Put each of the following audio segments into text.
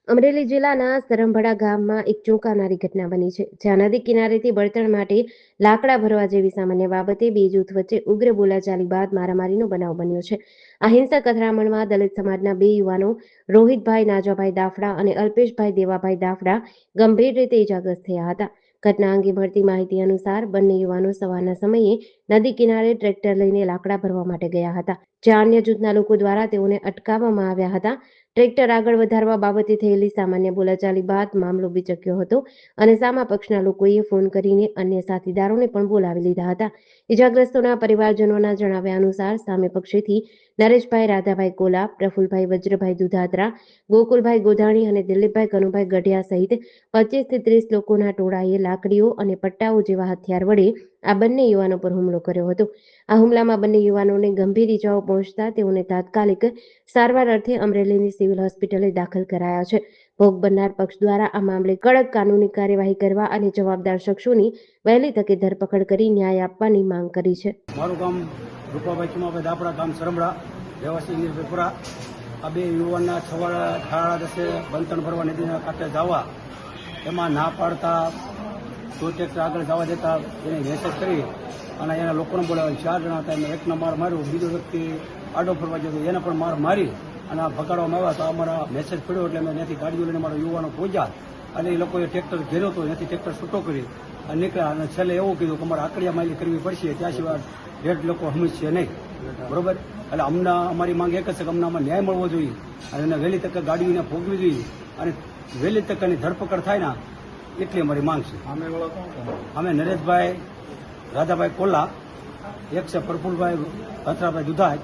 અમરેલી જિલ્લાના સરંભડા ગામમાં એક ચોંકાવનારી ઘટના બની છે, જ્યાં નદી કિનારેથી બળતણ માટે લાકડા ભરવા જેવી સામાન્ય બાબતે બે જૂથ વચ્ચે ઉગ્ર બોલાચાલી બાદ મારામારીનો બનાવ બન્યો છે. આ હિંસક અથડામણમાં દલિત સમાજના બે યુવાનો રોહિતભાઈ નાજાભાઈ દાફડા અને અલ્પેશભાઈ દેવાભાઈ દાફડા ગંભીર રીતે ઇજાગ્રસ્ત થયા હતા. ઘટના અંગે મળતી માહિતી અનુસાર બંને યુવાનો સવારના સમયે નદી કિનારે ટ્રેક્ટર લઈને લાકડા ભરવા માટે ગયા હતા, જ્યાં અન્ય જૂથના લોકો દ્વારા તેઓને અટકાવવામાં આવ્યા હતા. ટ્રેક્ટર આગળ વધારવા બાબતે થયેલી સામાન્ય બોલાચાલી બાદ મામલો બીચક્યો હતો અને સામા પક્ષના લોકોએ ફોન કરીને અન્ય સાથીદારોને પણ બોલાવી લીધા હતા. ઇજાગ્રસ્તોના પરિવારજનોના જણાવ્યા અનુસાર સામે પક્ષેથી નરેશભાઈ રાધાભાઈ કોલા, પ્રફુલભાઈ વજ્રભાઈ દુધાત્રા, ગોકુલભાઈ ગોધાણી અને દિલીપભાઈ કનુભાઈ ગઢિયા સહિત 25 થી 30 લોકોના ટોળાએ લાકડીઓ અને પટ્ટાઓ જેવા હથિયાર વડે આ બંને યુવાનો પર હુમલો કર્યો હતો. આ હુમલામાં બંને યુવાનોને ગંભીર ઇજાઓ પહોંચતા તેઓને તાત્કાલિક સારવાર અર્થે અમરેલીની સિવિલ હોસ્પિટલે દાખલ કરાયા છે. ભોગ બનનાર પક્ષ દ્વારા આ મામલે કડક કાનૂની કાર્યવાહી કરવા અને જવાબદાર શખ્સોની વહેલી તકે ધરપકડ કરી ન્યાય આપવાની માંગ કરી છે. મારું ગામ રૂપાભાઈ ચુમાભાઈ દાપડા, ગામ સરંભડા, રહેવાસી નિર્ભયપુરા. આ બે યુવાનના ઠાળા દસે બંતણ ભરવા નદીના કાંઠે જવા, એમાં ના પાડતા તો ટ્રેક્ટર આગળ જવા દેતા એને મેસેજ કરી અને એના લોકોને બોલાવ્યા. 4 જણા હતા, એને એકનો માર માર્યો, બીજો વ્યક્તિ આડો ફરવા જતો એને પણ માર મારી અને ભગાડવામાં આવ્યા. તો અમારા મેસેજ પડ્યો એટલે અમે ત્યાંથી ગાડીઓ લઈને મારા યુવાનો પહોંચ્યા અને એ લોકોએ ટ્રેક્ટર ઘેર્યો હતો, ત્યાંથી ટ્રેક્ટર છૂટો કરી અને નીકળ્યા. અને છેલ્લે એવું કીધું કે અમારે આકડિયા માઇલી કરવી પડશે, ત્યાં સિવાય 1.5 લોકો સમજશે નહીં. બરોબર, એટલે અમારી માંગ એક જ છે કે અમને ન્યાય મળવો જોઈએ અને એને વહેલી તકે ગાડીઓને ભોગવી જોઈએ અને વહેલી તકેની ધરપકડ થાય ને એટલી અમારી માંગ છે. અમે નરેશભાઈ રાધાભાઈ કોલા, એક છે પ્રફુલભાઈ ભત્રાભાઈ દુધાત,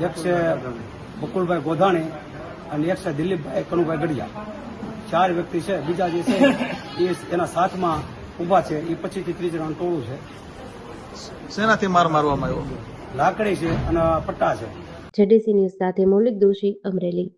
એક છે બકુલભાઈ ગોધાણી અને એક છે દિલીપભાઈ કનુભાઈ ગઢિયા. 4 વ્યક્તિ છે. બીજા જે છે એ એના સાથમાં ઊભા છે, એ 25 થી 30 જણાનું ટોળું છે. શેનાથી માર મારવામાં આવ્યો? લાકડી છે અને પટ્ટા છે. જેડીસી ન્યૂઝ સાથે મૌલિક દોશી, અમરેલી.